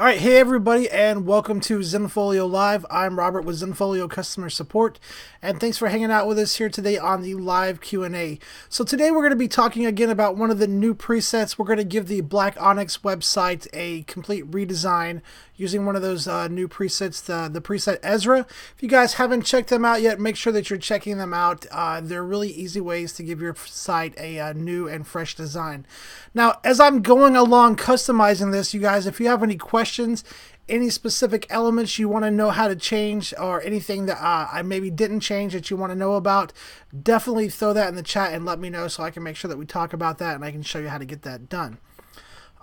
Alright, hey everybody, and welcome to Zenfolio Live. I'm Robert with Zenfolio Customer Support, and thanks for hanging out with us here today on the live Q&A. So today we're going to be talking again about one of the new presets. We're going to give the Black Onyx website a complete redesign using one of those new presets, the preset Ezra. If you guys haven't checked them out yet, make sure that you're checking them out. They're really easy ways to give your site a new and fresh design. Now, as I'm going along customizing this, you guys, if you have any questions, any specific elements you want to know how to change, or anything that I maybe didn't change that you want to know about, definitely throw that in the chat and let me know so I can make sure that we talk about that and I can show you how to get that done.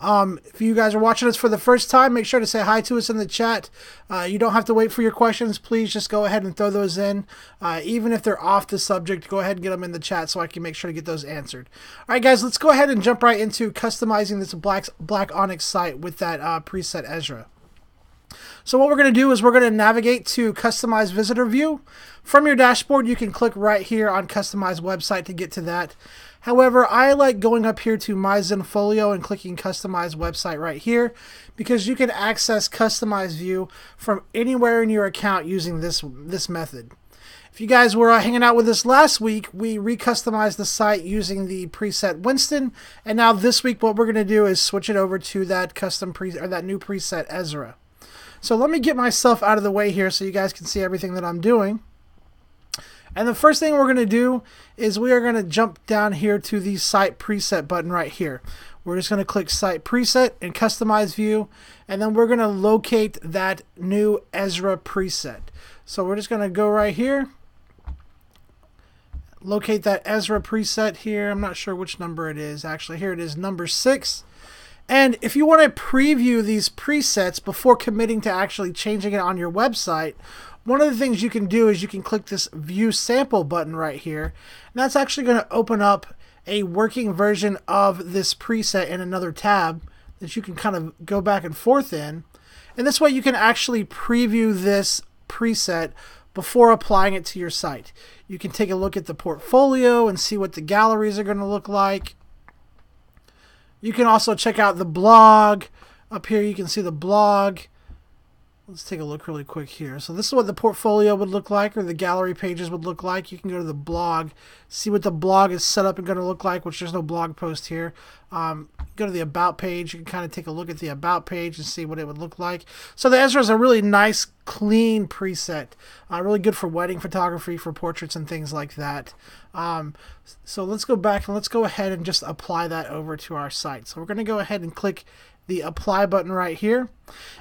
If you guys are watching us for the first time, make sure to say hi to us in the chat. You don't have to wait for your questions. Please just go ahead and throw those in. Even if they're off the subject, go ahead and get them in the chat so I can make sure to get those answered. All right, guys, let's go ahead and jump right into customizing this Black Onyx site with that preset Ezra. So what we're going to do is we're going to navigate to Customize Visitor View. From your dashboard, you can click right here on Customize Website to get to that. However, I like going up here to My Zenfolio and clicking Customize Website right here, because you can access Customize View from anywhere in your account using this method. If you guys were hanging out with us last week, we recustomized the site using the preset Winston, and now this week what we're going to do is switch it over to that that new preset Ezra. So let me get myself out of the way here so you guys can see everything that I'm doing. And the first thing we're going to do is we are going to jump down here to the Site Preset button right here. We're just going to click Site Preset and Customize View, and then we're going to locate that new Ezra preset. So we're just going to go right here, locate that Ezra preset here. I'm not sure which number it is. Actually, here it is, number 6. And if you want to preview these presets before committing to actually changing it on your website, one of the things you can do is you can click this View Sample button right here. And that's actually going to open up a working version of this preset in another tab that you can kind of go back and forth in. And this way you can actually preview this preset before applying it to your site. You can take a look at the portfolio and see what the galleries are going to look like. You can also check out the blog. Up here you can see the blog. Let's take a look really quick here. So this is what the portfolio would look like, or the gallery pages would look like. You can go to the blog, see what the blog is set up and going to look like, which there's no blog post here. Go to the About page. You can kind of take a look at the About page and see what it would look like. So the Ezra is a really nice, clean preset. Really good for wedding photography, for portraits and things like that. So let's go back and let's go ahead and just apply that over to our site. So we're going to go ahead and click the Apply button right here.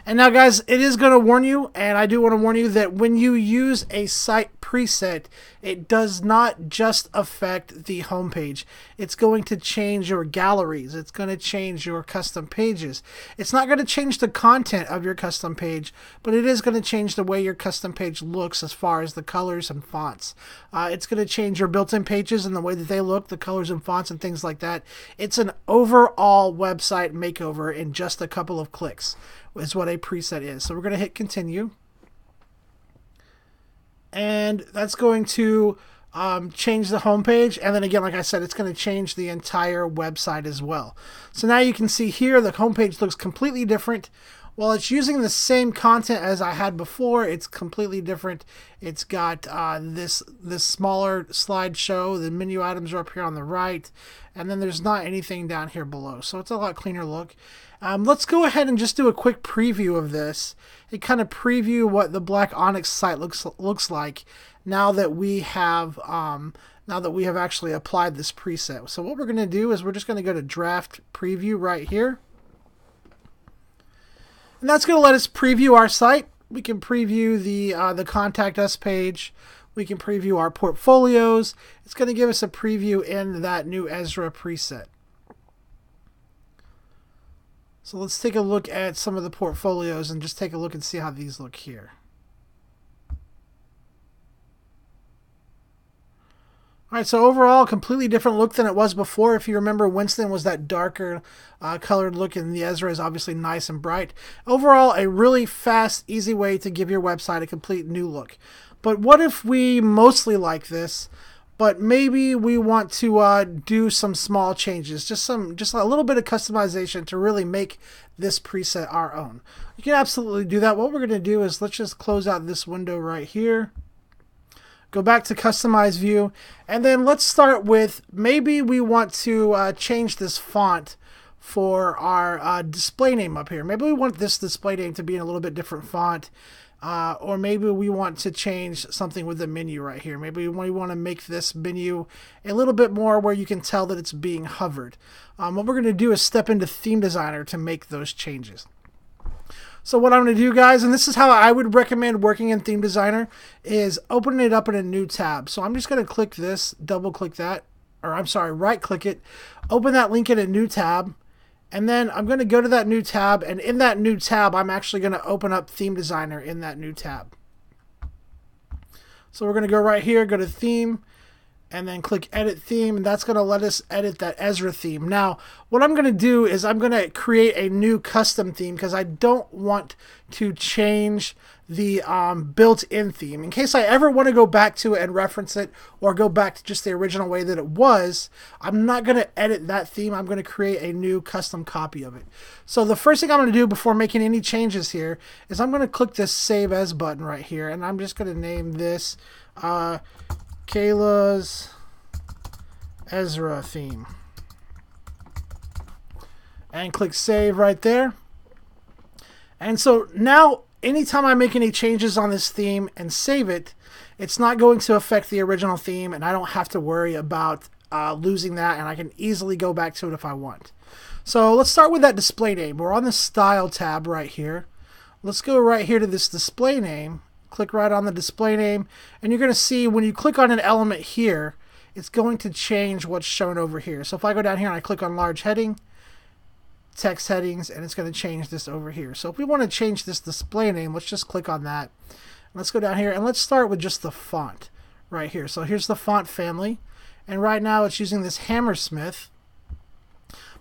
And now, guys, it is going to warn you, and I do want to warn you that when you use a site preset, it does not just affect the home page. It's going to change your galleries. It's going to change your custom pages. It's not going to change the content of your custom page, but it is going to change the way your custom page looks as far as the colors and fonts. It's going to change your built-in pages and the way that they look, the colors and fonts and things like that. It's an overall website makeover in just a couple of clicks, is what a preset is. So we're going to hit continue, and that's going to change the home page. And then again, like I said, it's going to change the entire website as well. So now you can see here the home page looks completely different. While it's using the same content as I had before, it's completely different. It's got this smaller slideshow. The menu items are up here on the right, and then there's not anything down here below. So it's a lot cleaner look. Let's go ahead and just do a quick preview of this. It kind of preview what the Black Onyx site looks like now that we have actually applied this preset. So what we're going to do is we're just going to go to Draft Preview right here. And that's going to let us preview our site. We can preview the Contact Us page. We can preview our portfolios. It's going to give us a preview in that new Ezra preset. So let's take a look at some of the portfolios and just take a look and see how these look here. All right, so overall, completely different look than it was before. If you remember, Winston was that darker colored look, and the Ezra is obviously nice and bright. Overall, a really fast, easy way to give your website a complete new look. But what if we mostly like this, but maybe we want to do some small changes, just a little bit of customization to really make this preset our own? You can absolutely do that. What we're going to do is let's just close out this window right here. Go back to Customize View, and then let's start with maybe we want to change this font for our display name up here. Maybe we want this display name to be in a little bit different font, or maybe we want to change something with the menu right here. Maybe we want to make this menu a little bit more where you can tell that it's being hovered. What we're going to do is step into Theme Designer to make those changes. So what I'm going to do, guys, and this is how I would recommend working in Theme Designer, is opening it up in a new tab. So I'm just going to click this, double click that, or I'm sorry, right click it, open that link in a new tab, and then I'm going to go to that new tab, and in that new tab, I'm actually going to open up Theme Designer in that new tab. So we're going to go right here, go to Theme, and then click Edit Theme, and that's going to let us edit that Ezra theme. Now, what I'm going to do is I'm going to create a new custom theme because I don't want to change the built-in theme. In case I ever want to go back to it and reference it, or go back to just the original way that it was, I'm not going to edit that theme. I'm going to create a new custom copy of it. So the first thing I'm going to do before making any changes here is I'm going to click this Save As button right here, and I'm just going to name this Kayla's Ezra theme, and click Save right there. And so now anytime I make any changes on this theme and save it, it's not going to affect the original theme, and I don't have to worry about losing that, and I can easily go back to it if I want. So let's start with that display name. We're on the Style tab right here. Let's go right here to this display name. Click right on the display name, and you're going to see when you click on an element here, it's going to change what's shown over here. So if I go down here and I click on large heading, text headings, and it's going to change this over here. So if we want to change this display name, let's just click on that. Let's go down here, and let's start with just the font right here. So here's the font family, and right now it's using this Hammersmith.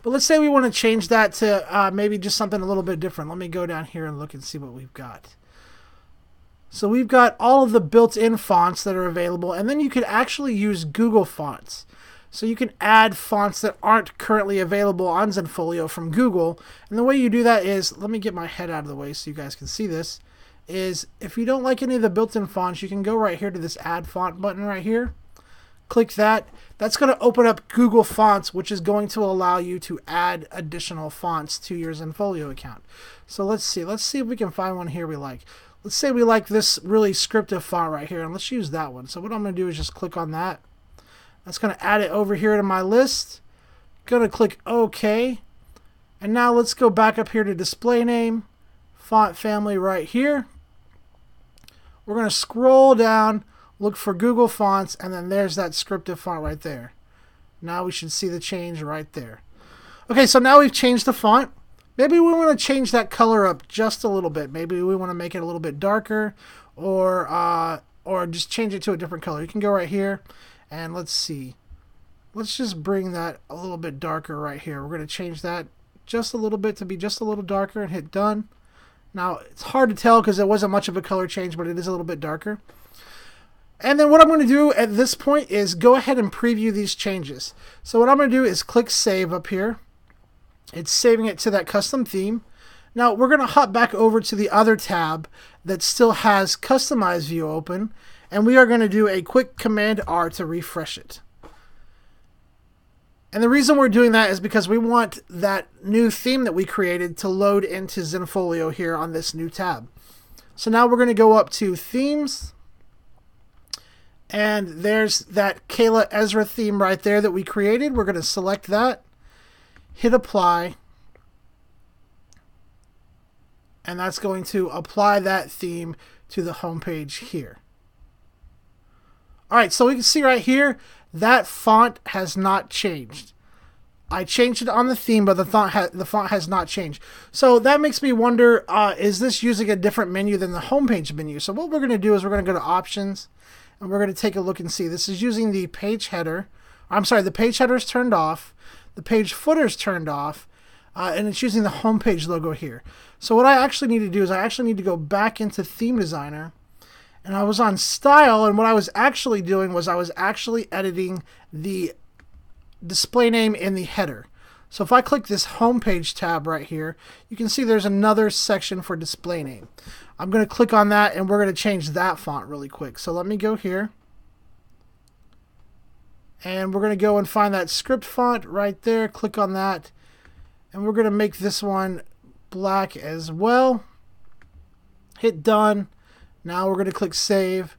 But let's say we want to change that to maybe just something a little bit different. Let me go down here and look and see what we've got. So we've got all of the built-in fonts that are available, and then you could actually use Google Fonts. So you can add fonts that aren't currently available on Zenfolio from Google. And the way you do that is, let me get my head out of the way so you guys can see this, is if you don't like any of the built-in fonts, you can go right here to this Add Font button right here. Click that. That's going to open up Google Fonts, which is going to allow you to add additional fonts to your Zenfolio account. So let's see. Let's see if we can find one here we like. Let's say we like this really scriptive font right here, and let's use that one. So what I'm going to do is just click on that. That's going to add it over here to my list. Going to click OK. And now let's go back up here to display name, font family right here. We're going to scroll down, look for Google Fonts, and then there's that scriptive font right there. Now we should see the change right there. Okay, so now we've changed the font. Maybe we want to change that color up just a little bit. Maybe we want to make it a little bit darker, or just change it to a different color. You can go right here, and let's see. Let's just bring that a little bit darker right here. We're going to change that just a little bit to be just a little darker and hit done. Now, it's hard to tell because it wasn't much of a color change, but it is a little bit darker. And then what I'm going to do at this point is go ahead and preview these changes. So what I'm going to do is click Save up here. It's saving it to that custom theme. Now we're going to hop back over to the other tab that still has Customize View open, and we are going to do a quick Command R to refresh it. And the reason we're doing that is because we want that new theme that we created to load into Zenfolio here on this new tab. So now we're going to go up to Themes, and there's that Kayla Ezra theme right there that we created. We're going to select that, hit Apply, and that's going to apply that theme to the home page here. Alright, so we can see right here that font has not changed. I changed it on the theme, but the font has not changed. So that makes me wonder, is this using a different menu than the homepage menu? So what we're going to do is we're going to go to Options, and we're going to take a look and see. This is using the page header. I'm sorry, the page header is turned off, the page footer is turned off, and it's using the homepage logo here. So what I actually need to do is I actually need to go back into Theme Designer, and I was on Style, and what I was actually doing was I was actually editing the display name in the header. So if I click this homepage tab right here, you can see there's another section for display name. I'm going to click on that, and we're going to change that font really quick. So let me go here, and we're going to go and find that script font right there. Click on that, and we're going to make this one black as well. Hit done. Now we're going to click save.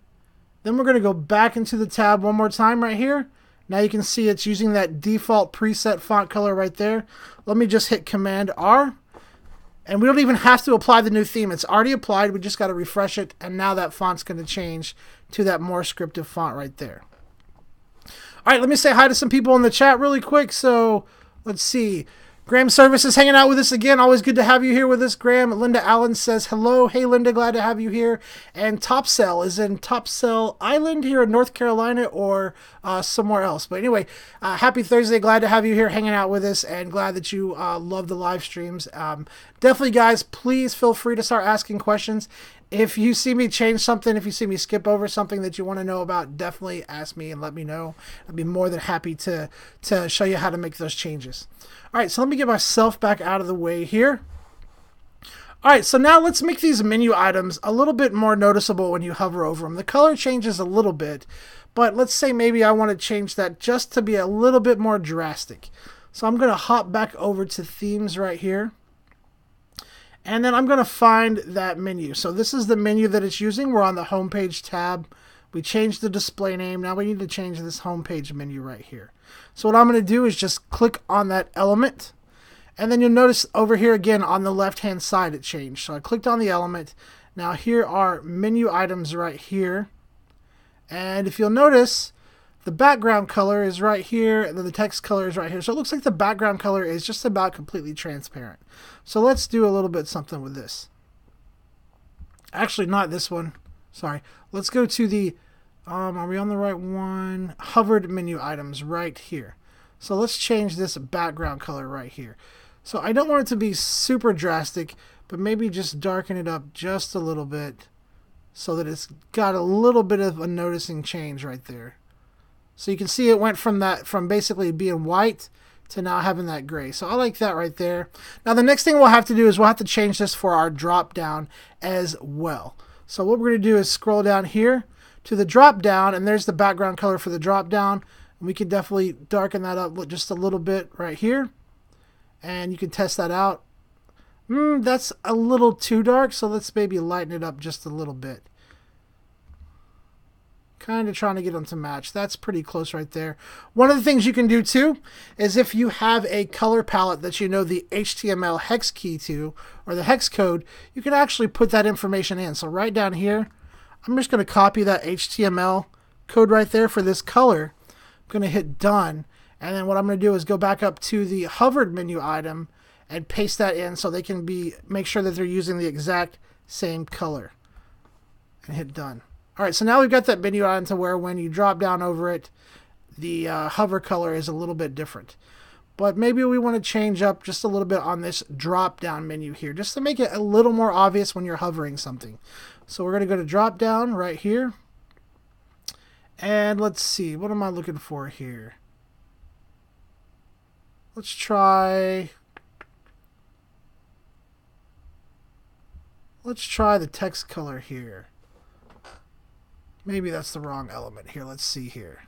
Then we're going to go back into the tab one more time right here. Now you can see it's using that default preset font color right there. Let me just hit Command R. And we don't even have to apply the new theme. It's already applied. We just got to refresh it. And now that font's going to change to that more scriptive font right there. All right, let me say hi to some people in the chat really quick. So let's see. Graham Service is hanging out with us again. Always good to have you here with us, Graham. Linda Allen says hello. Hey, Linda, glad to have you here. And Topsail is in Topsail Island here in North Carolina or somewhere else. But anyway, happy Thursday. Glad to have you here hanging out with us and glad that you love the live streams. Definitely, guys, please feel free to start asking questions. If you see me change something, if you see me skip over something that you want to know about, definitely ask me and let me know. I'd be more than happy to show you how to make those changes. All right, so let me get myself back out of the way here. All right, so now let's make these menu items a little bit more noticeable when you hover over them. The color changes a little bit, but let's say maybe I want to change that just to be a little bit more drastic. So I'm going to hop back over to Themes right here. And then I'm going to find that menu. So this is the menu that it's using. We're on the homepage tab. We changed the display name. Now we need to change this homepage menu right here. So what I'm going to do is just click on that element. And then you'll notice over here again on the left-hand side it changed. So I clicked on the element. Now here are menu items right here. And if you'll notice, the background color is right here, and then the text color is right here. So it looks like the background color is just about completely transparent. So let's do a little bit something with this. Actually, not this one. Sorry. Let's go to the, are we on the right one? Hovered menu items right here. So let's change this background color right here. So I don't want it to be super drastic, but maybe just darken it up just a little bit so that it's got a little bit of a noticing change right there. So you can see it went from basically being white to now having that gray. So I like that right there. Now the next thing we'll have to do is we'll have to change this for our drop down as well. So what we're going to do is scroll down here to the drop down, and there's the background color for the drop down. And we can definitely darken that up just a little bit right here. And you can test that out. That's a little too dark, so let's maybe lighten it up just a little bit. Kind of trying to get them to match. That's pretty close right there. One of the things you can do too is if you have a color palette that you know the HTML hex key to, or the hex code, you can actually put that information in. So right down here, I'm just going to copy that HTML code right there for this color. I'm going to hit done. And then what I'm going to do is go back up to the hovered menu item and paste that in so they can make sure that they're using the exact same color. And hit done. All right, so now we've got that menu item to where when you drop down over it, the hover color is a little bit different. But maybe we want to change up just a little bit on this drop down menu here, just to make it a little more obvious when you're hovering something. So we're going to go to drop down right here. And let's see, what am I looking for here? Let's try the text color here. Maybe that's the wrong element here. Let's see here.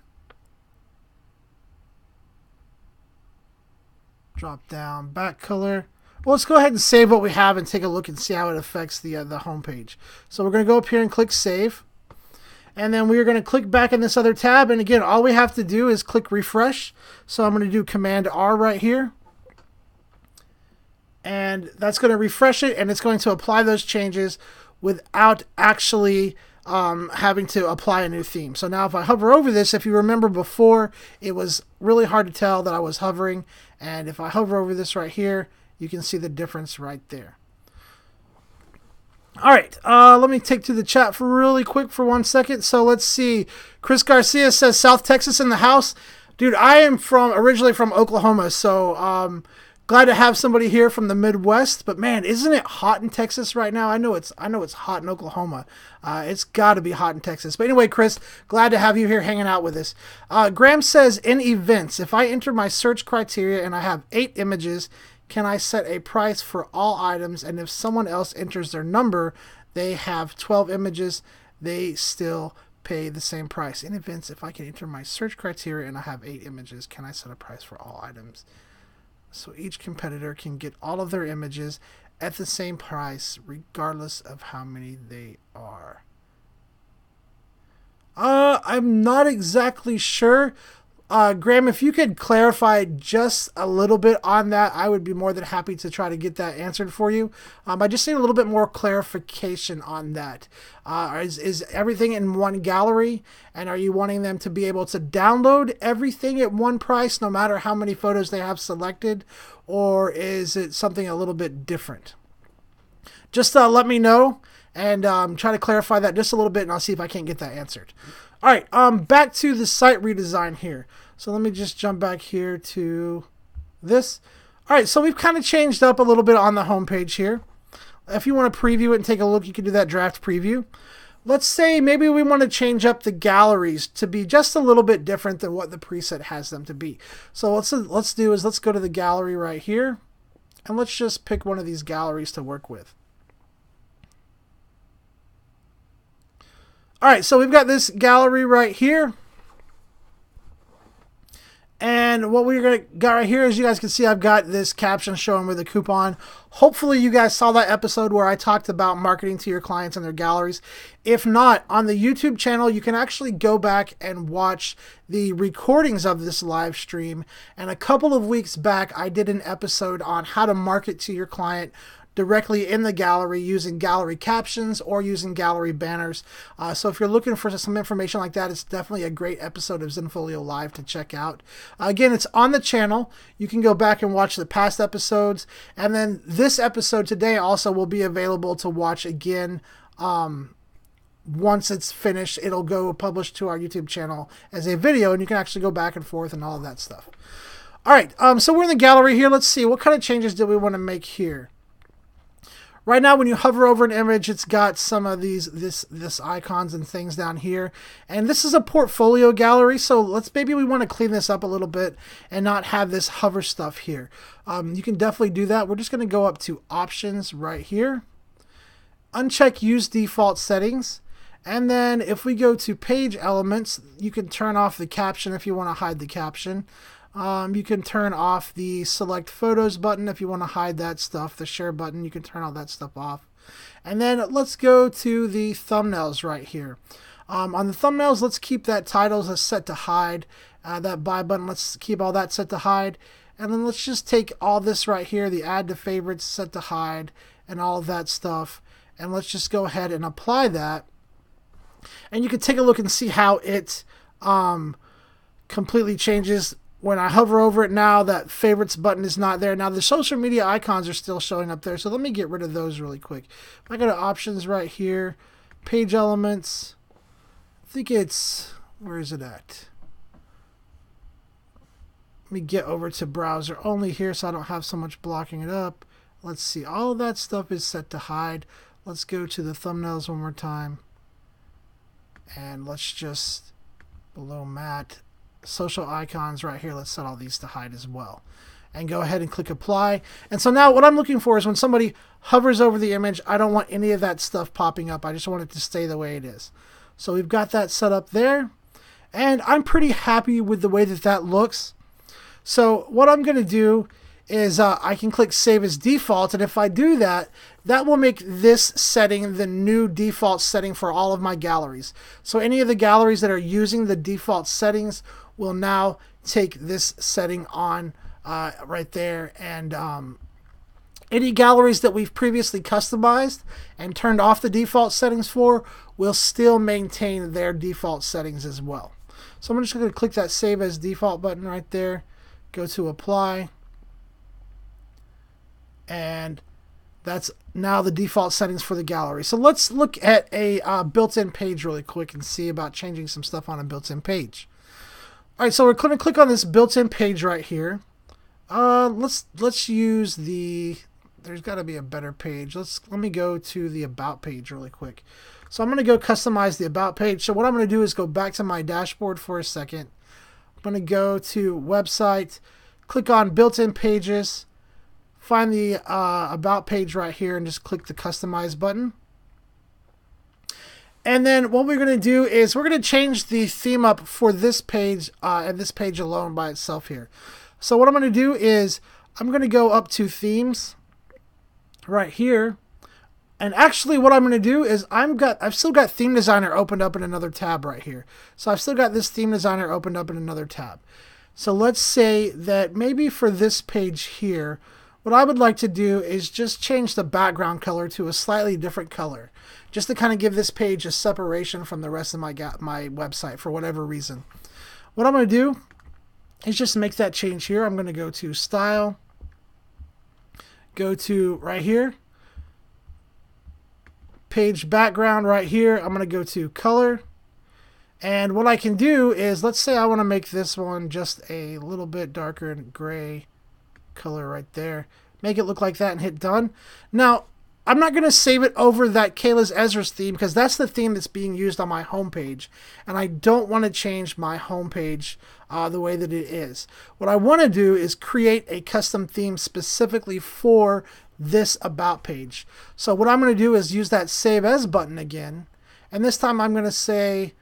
Drop down, back color. Well, let's go ahead and save what we have and take a look and see how it affects the home page. So we're going to go up here and click save. And then we're going to click back in this other tab. And again, all we have to do is click refresh. So I'm going to do Command R right here. And that's going to refresh it, and it's going to apply those changes without actually having to apply a new theme. So now if I hover over this, if you remember before, it was really hard to tell that I was hovering. And if I hover over this right here, you can see the difference right there. All right, let me take to the chat for really quick for 1 second. So let's see. Chris Garcia says South Texas in the house. Dude, I am originally from Oklahoma, so glad to have somebody here from the Midwest. But man, isn't it hot in Texas right now? I know it's hot in Oklahoma. It's got to be hot in Texas. But anyway, Chris, glad to have you here hanging out with us. Graham says, in events, if I enter my search criteria and I have 8 images, can I set a price for all items? And if someone else enters their number, they have 12 images, they still pay the same price. In events, if I can enter my search criteria and I have 8 images, can I set a price for all items? So each competitor can get all of their images at the same price, regardless of how many they are. I'm not exactly sure. Graham, if you could clarify just a little bit on that, I would be more than happy to try to get that answered for you. I just need a little bit more clarification on that. Is everything in one gallery, and are you wanting them to be able to download everything at one price, no matter how many photos they have selected, or is it something a little bit different? Just let me know and try to clarify that just a little bit, and I'll see if I can't get that answered. All right, back to the site redesign here. So let me just jump back here to this. All right, so we've kind of changed up a little bit on the homepage here. If you want to preview it and take a look, you can do that draft preview. Let's say maybe we want to change up the galleries to be just a little bit different than what the preset has them to be. So let's go to the gallery right here, and let's just pick one of these galleries to work with. All right, so we've got this gallery right here. And what we're going to got right here, as you guys can see, I've got this caption showing with a coupon. Hopefully you guys saw that episode where I talked about marketing to your clients and their galleries. If not, on the YouTube channel, you can actually go back and watch the recordings of this live stream. And a couple of weeks back, I did an episode on how to market to your client directly in the gallery using gallery captions or using gallery banners. So if you're looking for some information like that, it's definitely a great episode of Zenfolio Live to check out. Again, it's on the channel. You can go back and watch the past episodes. And then this episode today also will be available to watch again. Once it's finished, it'll go published to our YouTube channel as a video, and you can actually go back and forth and all of that stuff. All right, so we're in the gallery here. Let's see, what kind of changes do we want to make here? Right now, when you hover over an image, it's got some of this icons and things down here. And this is a portfolio gallery, so maybe we want to clean this up a little bit and not have this hover stuff here. You can definitely do that. We're just going to go up to options right here. Uncheck use default settings. And then if we go to page elements, you can turn off the caption if you want to hide the caption. You can turn off the select photos button if you want to hide that stuff. The share button, you can turn all that stuff off. And then let's go to the thumbnails right here. On the thumbnails, let's keep that titles as set to hide. That buy button, let's keep all that set to hide. And then let's just take all this right here, the add to favorites set to hide and all of that stuff. And let's just go ahead and apply that. And you can take a look and see how it completely changes. When I hover over it now, that favorites button is not there. Now the social media icons are still showing up there, so let me get rid of those really quick. If I go to options right here, page elements, I think it's, where is it at? Let me get over to browser only here so I don't have so much blocking it up. Let's see, all of that stuff is set to hide. Let's go to the thumbnails one more time. And let's just, below matte, social icons right here, let's set all these to hide as well. And go ahead and click apply. And so now what I'm looking for is when somebody hovers over the image, I don't want any of that stuff popping up. I just want it to stay the way it is. So we've got that set up there. And I'm pretty happy with the way that that looks. So what I'm going to do is I can click save as default, and if I do that, that will make this setting the new default setting for all of my galleries. So any of the galleries that are using the default settings will now take this setting on right there, and any galleries that we've previously customized and turned off the default settings for will still maintain their default settings as well. So I'm just going to click that save as default button right there, go to apply, and That's now the default settings for the gallery. So let's look at a built-in page really quick and see about changing some stuff on a built-in page. All right, so we're going to click on this built-in page right here. Let's use the. There's got to be a better page. Let me go to the About page really quick. So I'm going to go customize the About page. So what I'm going to do is go back to my dashboard for a second. I'm going to go to Website, click on Built-in Pages, find the About page right here, and just click the Customize button. And then what we're going to do is we're going to change the theme up for this page and this page alone by itself here. So what I'm going to do is I'm going to go up to Themes right here. And actually what I'm going to do is I've still got Theme Designer opened up in another tab right here. So I've still got this Theme Designer opened up in another tab. So let's say that maybe for this page here, what I would like to do is just change the background color to a slightly different color, just to kind of give this page a separation from the rest of my website for whatever reason. What I'm going to do is just make that change here. I'm going to go to Style, go to right here, Page Background right here. I'm going to go to Color. And what I can do is, let's say I want to make this one just a little bit darker and gray color right there. Make it look like that and hit Done. Now, I'm not going to save it over that Kayla's Ezra's theme because that's the theme that's being used on my homepage. And I don't want to change my homepage the way that it is. What I want to do is create a custom theme specifically for this About page. So what I'm going to do is use that Save As button again. And this time I'm going to say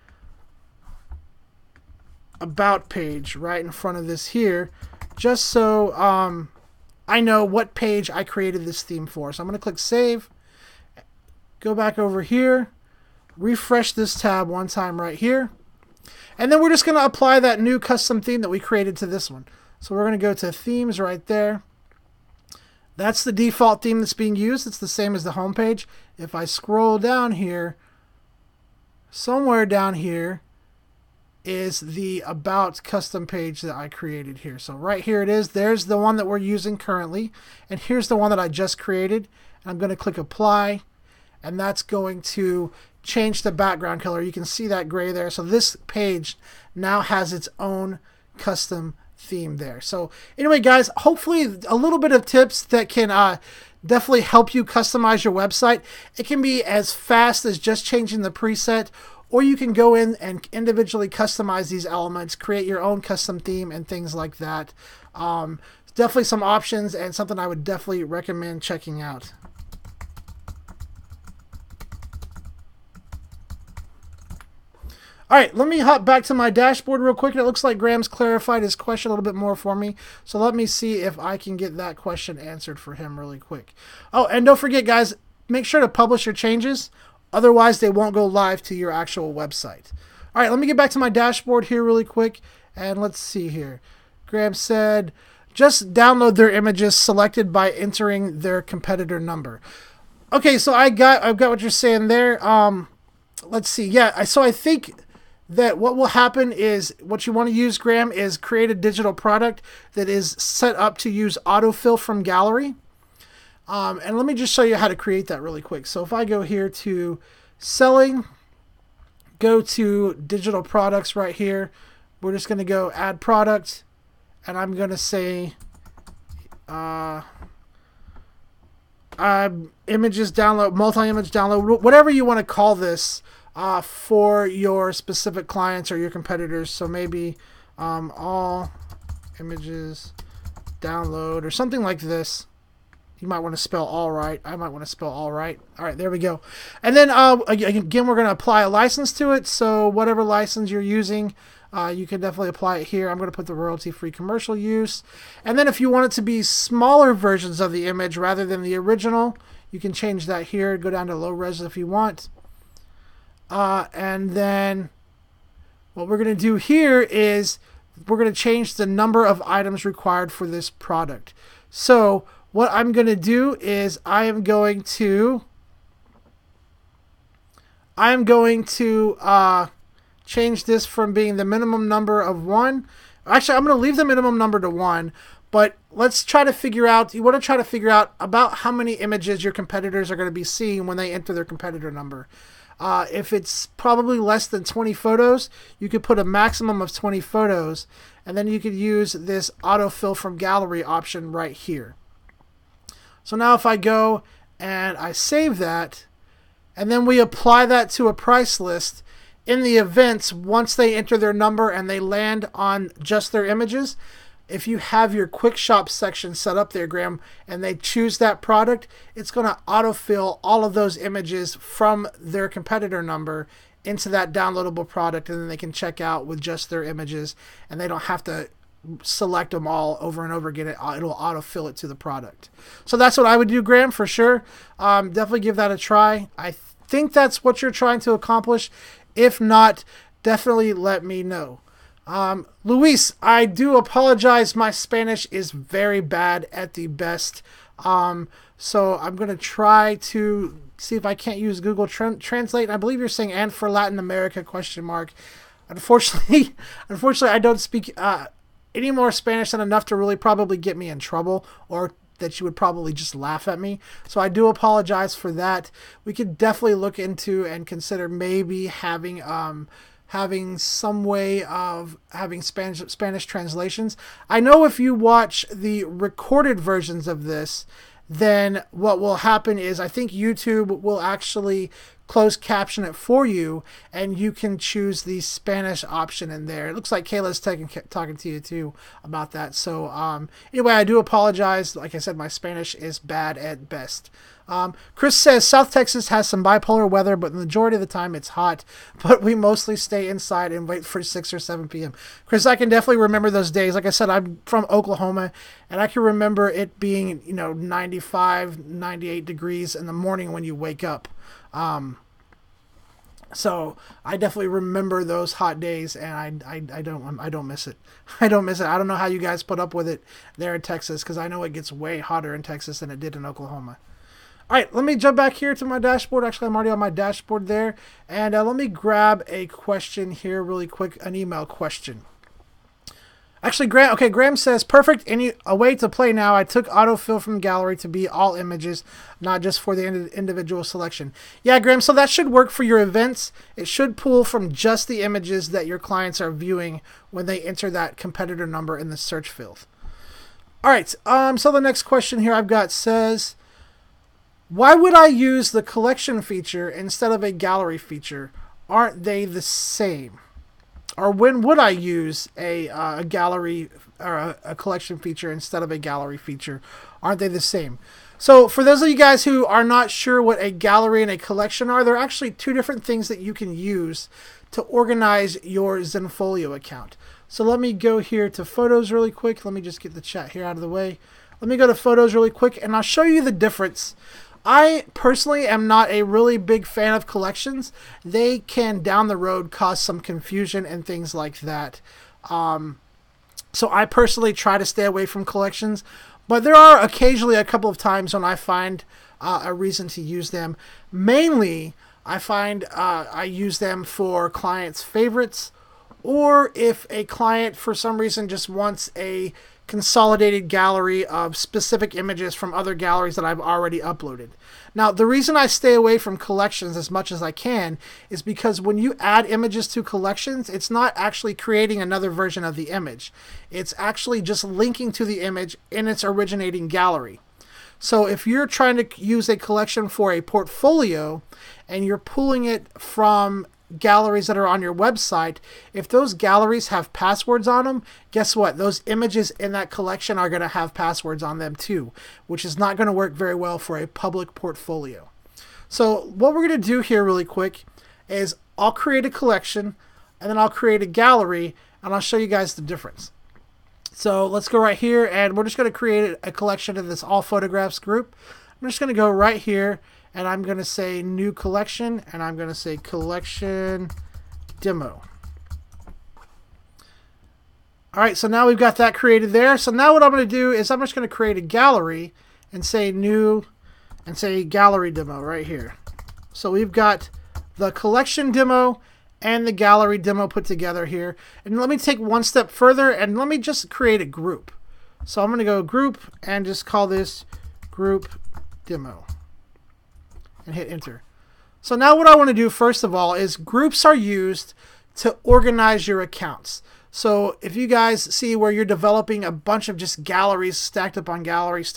About page right in front of this here, just so I know what page I created this theme for. So I'm going to click Save, go back over here, refresh this tab one time right here, and then we're just going to apply that new custom theme that we created to this one. So we're going to go to Themes right there. That's the default theme that's being used. It's the same as the home page. If I scroll down here, somewhere down here is the About custom page that I created here. So right here it is. There's the one that we're using currently. And here's the one that I just created. And I'm going to click Apply. And that's going to change the background color. You can see that gray there. So this page now has its own custom theme there. So anyway, guys, hopefully a little bit of tips that can definitely help you customize your website. It can be as fast as just changing the preset, or you can go in and individually customize these elements, create your own custom theme and things like that. Definitely some options and something I would definitely recommend checking out. All right, let me hop back to my dashboard real quick. It looks like Graham's clarified his question a little bit more for me. So let me see if I can get that question answered for him really quick. Oh, and don't forget, guys, make sure to publish your changes. Otherwise, they won't go live to your actual website. All right, let me get back to my dashboard here really quick. And let's see here. Graham said, just download their images selected by entering their competitor number. Okay, so I've got what you're saying there. Let's see. Yeah, so I think that what will happen is what you want to use, Graham, is create a digital product that is set up to use autofill from gallery. And let me just show you how to create that really quick. So if I go here to Selling, go to Digital Products right here, we're just going to go Add Product, and I'm going to say images download, multi-image download, whatever you want to call this for your specific clients or your competitors. So maybe all images download or something like this. You might want to spell all right. I might want to spell all right. All right, there we go. And then again, we're going to apply a license to it. So whatever license you're using, you can definitely apply it here. I'm going to put the royalty-free commercial use. And then if you want it to be smaller versions of the image rather than the original, you can change that here. Go down to low res if you want. And then what we're going to do here is we're going to change the number of items required for this product. So what I'm going to do is I am going to change this from being the minimum number of 1. Actually, I'm going to leave the minimum number to 1, But let's try to figure out, you want to try to figure out about how many images your competitors are going to be seeing when they enter their competitor number. If it's probably less than 20 photos, you could put a maximum of 20 photos, and then you could use this autofill from gallery option right here. So now if I go and I save that, and then we apply that to a price list, in the events, once they enter their number and they land on just their images, if you have your quick shop section set up there, Graham, and they choose that product, it's going to autofill all of those images from their competitor number into that downloadable product, and then they can check out with just their images, and they don't have to select them all over and over again. It'll autofill it to the product. So that's what I would do, Graham, for sure. Definitely give that a try. I think that's what you're trying to accomplish. If not, definitely let me know. Luis, I do apologize. My Spanish is very bad at the best. So I'm going to try to see if I can't use Google Translate. I believe you're saying "and for Latin America?" ? Unfortunately, I don't speak any more Spanish than enough to really probably get me in trouble, or that you would probably just laugh at me. So I do apologize for that. We could definitely look into and consider maybe having some way of having Spanish translations. I know if you watch the recorded versions of this, then what will happen is I think YouTube will actually closed caption it for you, and you can choose the Spanish option in there. It looks like Kayla's talking to you too about that. So anyway, I do apologize. Like I said, my Spanish is bad at best. Chris says South Texas has some bipolar weather, but the majority of the time it's hot, but we mostly stay inside and wait for 6 or 7 p.m. Chris, I can definitely remember those days. Like I said, I'm from Oklahoma, and I can remember it being, 95, 98 degrees in the morning when you wake up. So I definitely remember those hot days, and I don't miss it. I don't miss it. I don't know how you guys put up with it there in Texas, because I know it gets way hotter in Texas than it did in Oklahoma. All right, let me jump back here to my dashboard. Actually, I'm already on my dashboard there. And let me grab a question here really quick, an email question. Actually, Graham says, perfect, a way to play now. I took autofill from gallery to be all images, not just for the individual selection. Yeah, Graham, so that should work for your events. It should pull from just the images that your clients are viewing when they enter that competitor number in the search field. All right, so the next question here I've got says, why would I use the collection feature instead of a gallery feature? Aren't they the same? Or when would I use a gallery or a collection feature instead of a gallery feature? Aren't they the same? So for those of you guys who are not sure what a gallery and a collection are, they're actually two different things that you can use to organize your Zenfolio account. So let me go here to photos really quick. Let me just get the chat here out of the way. Let me go to photos really quick, and I'll show you the difference. I personally am not a really big fan of collections. They can down the road cause some confusion and things like that. So I personally try to stay away from collections, but there are occasionally a couple of times when I find a reason to use them. Mainly, I find I use them for clients' favorites, or if a client for some reason just wants a consolidated gallery of specific images from other galleries that I've already uploaded. Now, the reason I stay away from collections as much as I can is because when you add images to collections, it's not actually creating another version of the image. It's actually just linking to the image in its originating gallery. So if you're trying to use a collection for a portfolio and you're pulling it from galleries that are on your website, if those galleries have passwords on them, guess what? Those images in that collection are going to have passwords on them too, which is not going to work very well for a public portfolio. So what we're going to do here really quick is I'll create a collection, and then I'll create a gallery, and I'll show you guys the difference. So let's go right here, and we're just going to create a collection of this all photographs group. I'm just going to go right here, and I'm going to say new collection, and I'm going to say collection demo. All right, so now we've got that created there. So now what I'm going to do is I'm just going to create a gallery and say new and say gallery demo right here. So we've got the collection demo and the gallery demo put together here. And let me take one step further, and let me just create a group. So I'm going to go group and just call this group demo and hit enter. So now what I want to do first of all is groups are used to organize your accounts. So if you guys see where you're developing a bunch of just galleries stacked up on galleries,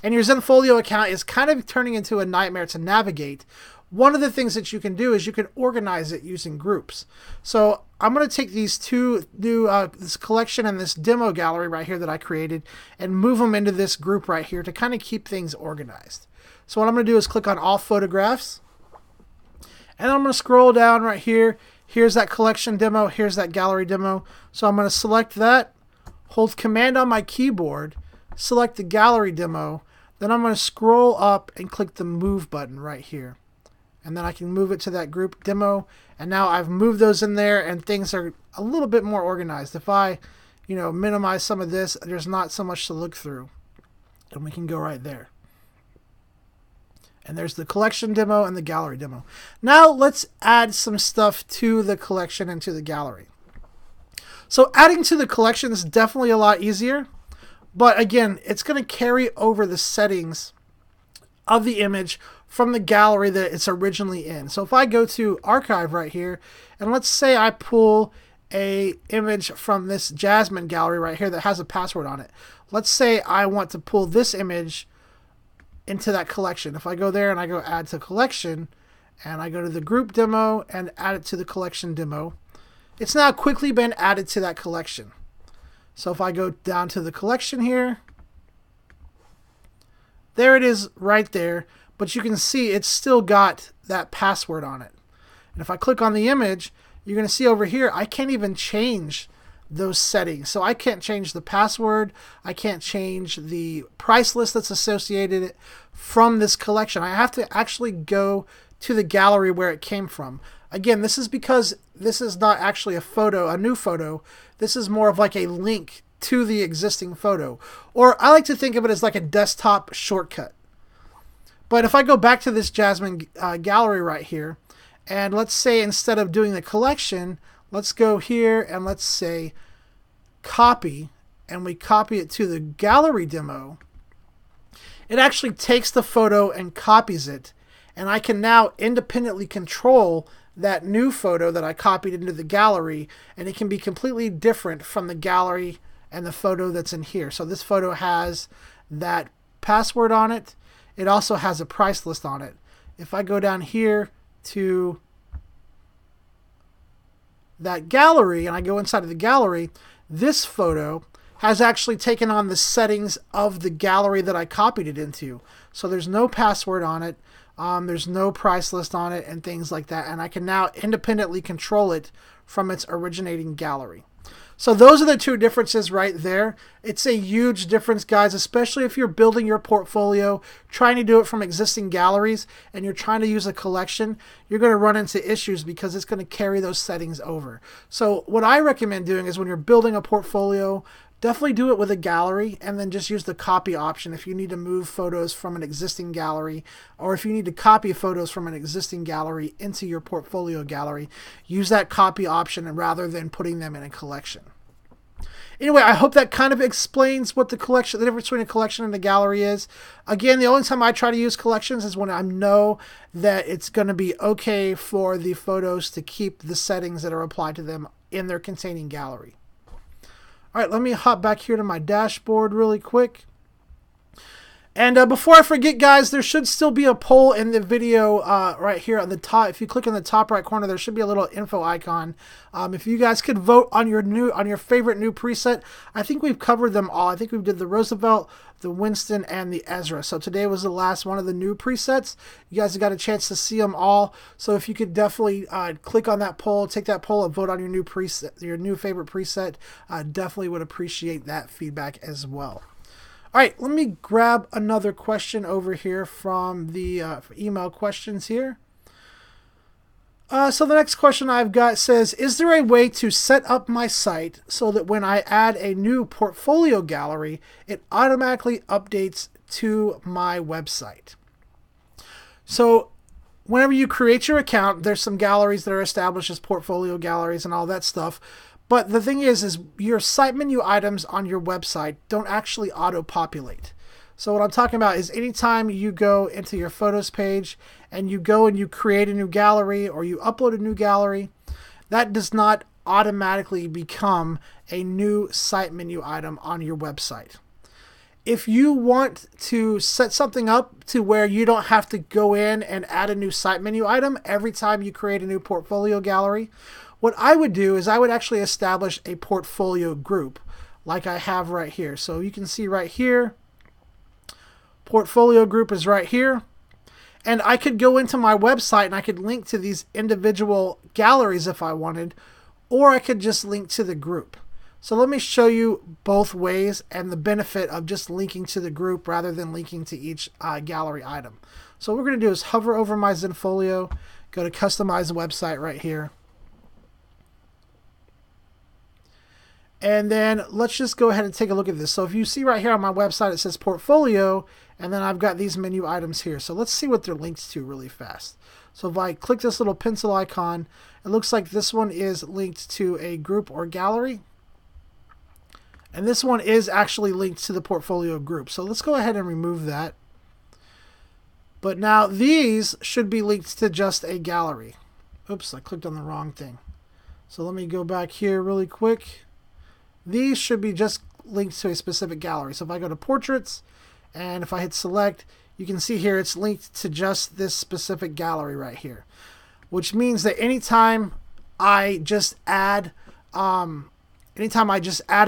and your Zenfolio account is kind of turning into a nightmare to navigate, one of the things that you can do is you can organize it using groups. So I'm going to take these two new, this collection and this demo gallery right here that I created and move them into this group right here to kind of keep things organized. So what I'm going to do is click on all photographs, and I'm going to scroll down right here. Here's that collection demo. Here's that gallery demo. So I'm going to select that, hold Command on my keyboard, select the gallery demo. Then I'm going to scroll up and click the move button right here. And then I can move it to that group demo. And now I've moved those in there and things are a little bit more organized. If I, minimize some of this, there's not so much to look through. And we can go right there. And there's the collection demo and the gallery demo. Now let's add some stuff to the collection and to the gallery. So adding to the collection is definitely a lot easier. But again, it's going to carry over the settings of the image from the gallery that it's originally in. So if I go to archive right here, and let's say I pull a image from this Jasmine gallery right here that has a password on it. Let's say I want to pull this image into that collection. If I go there and I go add to collection and I go to the group demo and add it to the collection demo, it's now quickly been added to that collection. So if I go down to the collection here, there it is right there, but you can see it's still got that password on it. And if I click on the image, you're going to see over here I can't even change those settings. So I can't change the password, I can't change the price list that's associated from this collection. I have to actually go to the gallery where it came from. Again, this is because this is not actually a photo, a new photo. This is more of like a link to the existing photo. Or I like to think of it as like a desktop shortcut. But if I go back to this Jasmine gallery right here, and let's say instead of doing the collection, let's go here and let's say copy, and we copy it to the gallery demo. It actually takes the photo and copies it, and I can now independently control that new photo that I copied into the gallery, and it can be completely different from the gallery and the photo that's in here. So this photo has that password on it. It also has a price list on it. If I go down here to that gallery and I go inside of the gallery, this photo has actually taken on the settings of the gallery that I copied it into. So there's no password on it, there's no price list on it, and things like that. And I can now independently control it from its originating gallery. So those are the two differences right there. It's a huge difference, guys, especially if you're building your portfolio, trying to do it from existing galleries, and you're trying to use a collection. You're going to run into issues because it's going to carry those settings over. So what I recommend doing is when you're building a portfolio, definitely do it with a gallery and then just use the copy option if you need to move photos from an existing gallery, or if you need to copy photos from an existing gallery into your portfolio gallery. Use that copy option rather than putting them in a collection. Anyway, I hope that kind of explains what the difference between a collection and a gallery is. Again, the only time I try to use collections is when I know that it's going to be okay for the photos to keep the settings that are applied to them in their containing gallery. All right, let me hop back here to my dashboard really quick. And before I forget, guys, there should still be a poll in the video right here on the top. If you click in the top right corner, there should be a little info icon. If you guys could vote on your favorite new preset. I think we've covered them all. I think we did the Roosevelt, the Winston, and the Ezra. So today was the last one of the new presets. You guys have got a chance to see them all. So if you could definitely click on that poll, take that poll, and vote on your new preset, your new favorite preset. Definitely would appreciate that feedback as well. All right, let me grab another question over here from the email questions here. So the next question I've got says, is there a way to set up my site so that when I add a new portfolio gallery, it automatically updates to my website? So whenever you create your account, there's some galleries that are established as portfolio galleries and all that stuff. But the thing is your site menu items on your website don't actually auto-populate. So what I'm talking about is anytime you go into your photos page and you go and you create a new gallery or you upload a new gallery, that does not automatically become a new site menu item on your website. If you want to set something up to where you don't have to go in and add a new site menu item every time you create a new portfolio gallery, what I would do is I would actually establish a portfolio group like I have right here. So you can see right here, portfolio group is right here. And I could go into my website and I could link to these individual galleries if I wanted, or I could just link to the group. So let me show you both ways and the benefit of just linking to the group rather than linking to each gallery item. So what we're going to do is hover over my Zenfolio, go to customize website right here. And then let's just go ahead and take a look at this. So if you see right here on my website, it says portfolio, and then I've got these menu items here. So let's see what they're linked to really fast. So if I click this little pencil icon, it looks like this one is linked to a group or gallery. And this one is actually linked to the portfolio group. So let's go ahead and remove that. But now these should be linked to just a gallery. Oops, I clicked on the wrong thing. So let me go back here really quick. These should be just linked to a specific gallery. So if I go to portraits and if I hit select, you can see here it's linked to just this specific gallery right here. Which means that anytime I just add a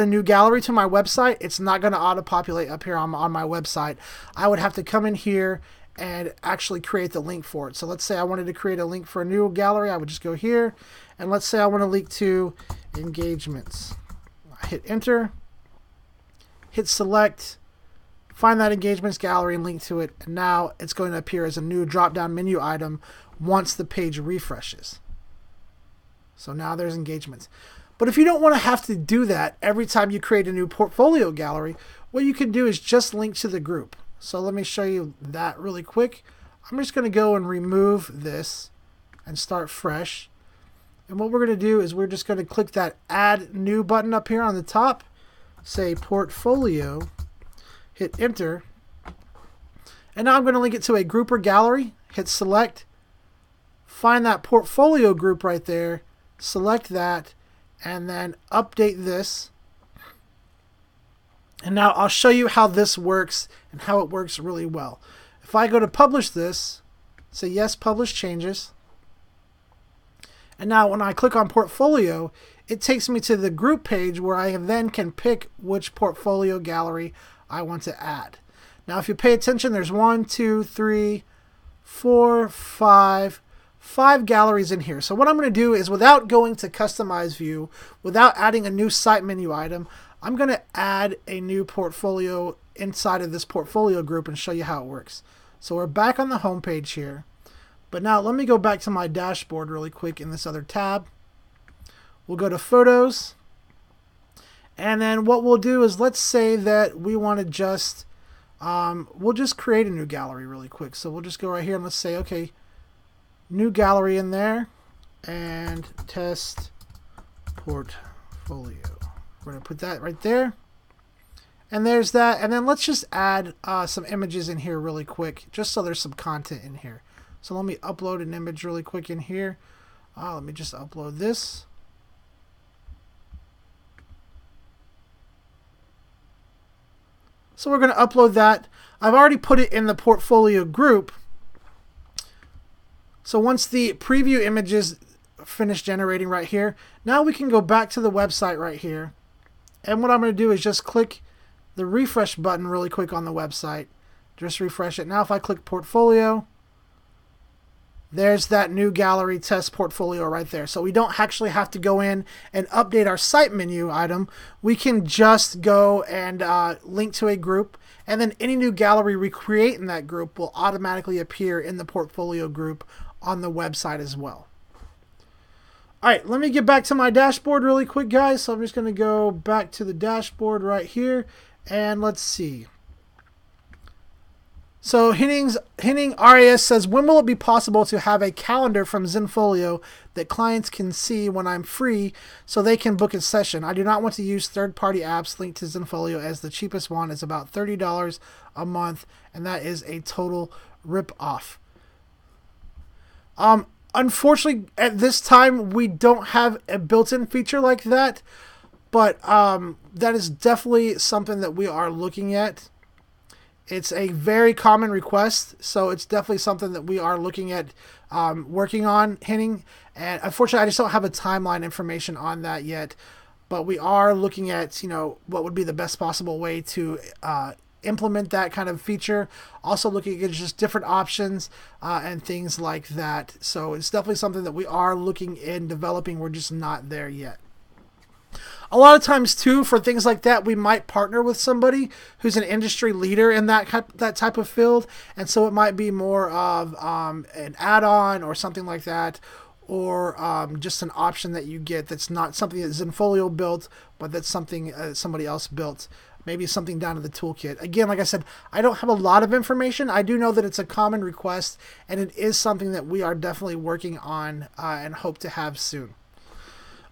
new gallery to my website, it's not going to auto-populate up here on my website. I would have to come in here and actually create the link for it. So let's say I wanted to create a link for a new gallery. I would just go here, and let's say I want to link to engagements. I hit enter, hit select, find that engagements gallery and link to it, and now it's going to appear as a new drop-down menu item once the page refreshes. So now there's engagements. But if you don't want to have to do that every time you create a new portfolio gallery, what you can do is just link to the group. So let me show you that really quick. I'm just going to go and remove this and start fresh. And what we're going to do is we're just going to click that add new button up here on the top, say portfolio, hit enter. And now I'm going to link it to a group or gallery, hit select, find that portfolio group right there, select that, and then update this. And now I'll show you how this works and how it works really well. If I go to publish this, say yes, publish changes. And now when I click on portfolio, it takes me to the group page where I then can pick which portfolio gallery I want to add. Now if you pay attention, there's 1, 2, 3, 4, 5 galleries in here. So what I'm going to do is, without going to customize view, without adding a new site menu item, I'm going to add a new portfolio inside of this portfolio group and show you how it works. So we're back on the home page here. But now let me go back to my dashboard really quick in this other tab. We'll go to photos. And then what we'll do is, let's say that we want to just, we'll just create a new gallery really quick. So we'll just go right here and let's say, okay, new gallery in there and test portfolio. We're going to put that right there. And there's that. And then let's just add some images in here really quick, just so there's some content in here. So let me upload an image really quick in here. Let me just upload this. So we're going to upload that. I've already put it in the portfolio group. So once the preview images finish generating right here, now we can go back to the website right here. And what I'm going to do is just click the refresh button really quick on the website. Just refresh it. Now if I click portfolio, there's that new gallery test portfolio right there. So we don't actually have to go in and update our site menu item. We can just go and link to a group, and then any new gallery we create in that group will automatically appear in the portfolio group on the website as well. All right, let me get back to my dashboard really quick, guys. So I'm just going to go back to the dashboard right here, and let's see. So Henning RAS says, when will it be possible to have a calendar from Zenfolio that clients can see when I'm free so they can book a session? I do not want to use third-party apps linked to Zenfolio, as the cheapest one is about $30 a month, and that is a total rip-off. Unfortunately, at this time, we don't have a built-in feature like that, but that is definitely something that we are looking at. It's a very common request, so it's definitely something that we are looking at working on, Henning. And unfortunately, I just don't have a timeline information on that yet. But we are looking at, what would be the best possible way to implement that kind of feature. Also looking at just different options and things like that. So it's definitely something that we are looking in developing. We're just not there yet. A lot of times, too, for things like that, we might partner with somebody who's an industry leader in that type of field. And so it might be more of an add-on or something like that, or just an option that you get that's not something that Zenfolio built, but that's something somebody else built. Maybe something down to the toolkit. Again, like I said, I don't have a lot of information. I do know that it's a common request, and it is something that we are definitely working on and hope to have soon.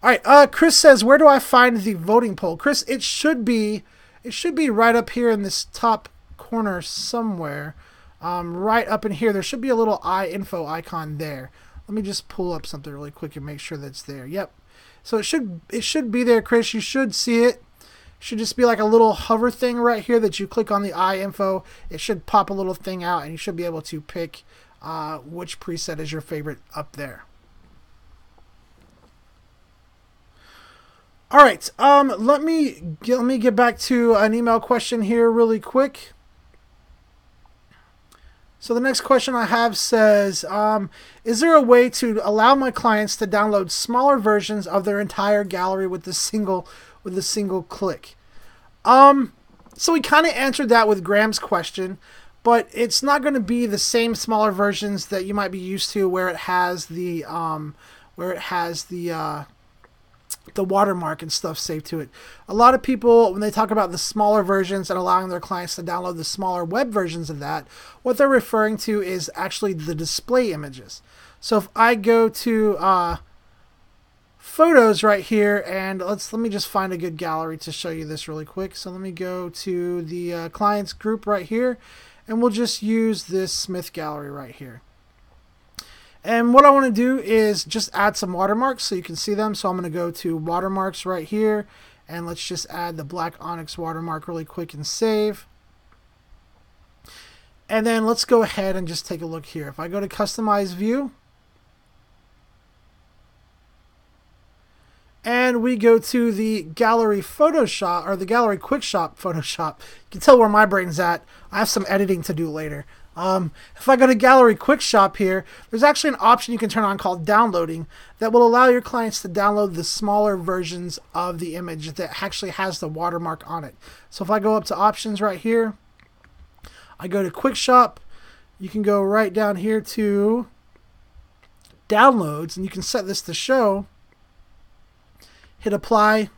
All right, Chris says, where do I find the voting poll? Chris, it should be right up here in this top corner somewhere. Right up in here, there should be a little info icon there. Let me just pull up something really quick and make sure that's there. Yep. So it should be there, Chris. You should see it. It should just be like a little hover thing right here that you click on the info. It should pop a little thing out, and you should be able to pick which preset is your favorite up there. All right, let me get back to an email question here really quick. So the next question I have says, is there a way to allow my clients to download smaller versions of their entire gallery with a single click? So we kind of answered that with Graham's question, but it's not going to be the same smaller versions that you might be used to, where it has the watermark and stuff saved to it. A lot of people, when they talk about the smaller versions and allowing their clients to download the smaller web versions of that, what they're referring to is actually the display images. So if I go to photos right here, and let me just find a good gallery to show you this really quick. So let me go to the clients group right here, and we'll just use this Smith gallery right here. And what I want to do is just add some watermarks so you can see them. So I'm going to go to watermarks right here, and let's just add the black onyx watermark really quick and save. And then let's go ahead and just take a look here. If I go to customize view, and we go to the gallery Photoshop, or the gallery quick shop Photoshop, you can tell where my brain's at. I have some editing to do later. If I go to Gallery Quick Shop here, there's actually an option you can turn on called downloading that will allow your clients to download the smaller versions of the image that actually has the watermark on it. So if I go up to options right here, I go to Quick Shop, you can go right down here to downloads, and you can set this to show, hit apply,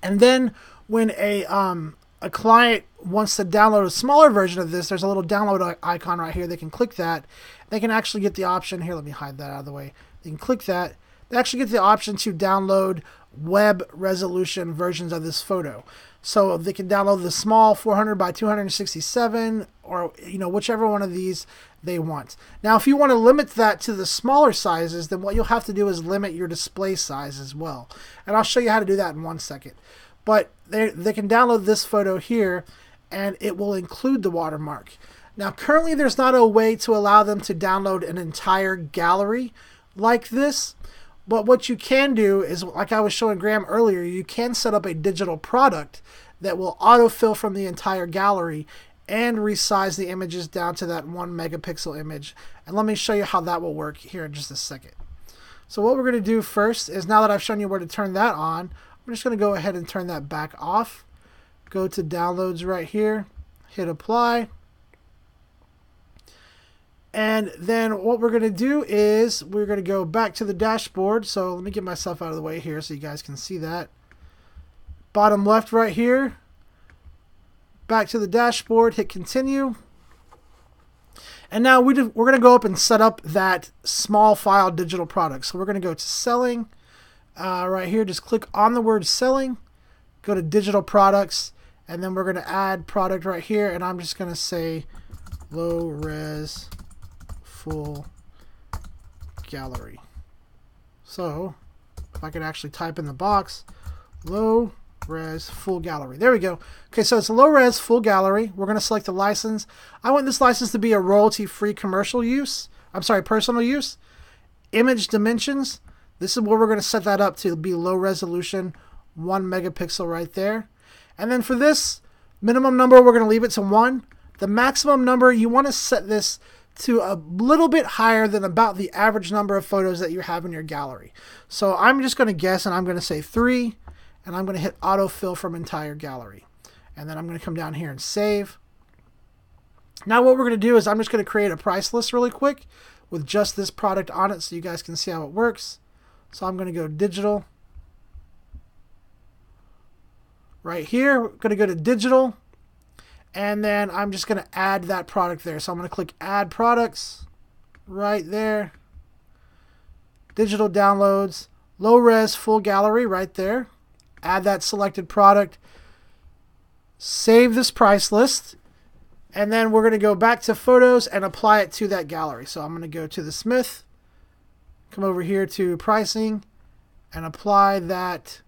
and then when a client wants to download a smaller version of this, there's a little download icon right here. They can click that. They can actually get the option here. Let me hide that out of the way. They can click that. They actually get the option to download web resolution versions of this photo. So they can download the small 400 by 267, or whichever one of these they want. Now, if you want to limit that to the smaller sizes, then what you'll have to do is limit your display size as well. And I'll show you how to do that in 1 second. But they can download this photo here, and it will include the watermark. Now, currently there's not a way to allow them to download an entire gallery like this. But what you can do is, like I was showing Graham earlier, you can set up a digital product that will autofill from the entire gallery and resize the images down to that 1 megapixel image. And let me show you how that will work here in just a second. So what we're going to do first is, now that I've shown you where to turn that on, I'm just going to go ahead and turn that back off. Go to downloads right here, hit apply. And then what we're going to do is we're going to go back to the dashboard. So let me get myself out of the way here so you guys can see that. Bottom left right here. Back to the dashboard, hit continue. And now we're going to go up and set up that small file digital product. So we're going to go to selling right here. Just click on the word selling, go to digital products, and then we're going to add product right here. And I'm just going to say low res full gallery. So if I could actually type in the box, low res full gallery. There we go. Okay, so it's a low res full gallery. We're going to select the license. I want this license to be a royalty-free commercial use. I'm sorry, personal use. Image dimensions. This is where we're going to set that up to be low resolution, 1 megapixel right there. And then for this minimum number, we're going to leave it to 1. The maximum number, you want to set this to a little bit higher than about the average number of photos that you have in your gallery. So I'm just going to guess, and I'm going to say 3. And I'm going to hit autofill from entire gallery. And then I'm going to come down here and save. Now what we're going to do is I'm just going to create a price list really quick with just this product on it so you guys can see how it works. So I'm going to go digital. Right here, we're going to go to digital. And then I'm just going to add that product there. So I'm going to click add products right there. Digital downloads, low res full gallery right there. Add that selected product, save this price list, and then we're going to go back to photos and apply it to that gallery. So I'm going to go to the Smith, come over here to pricing, and apply that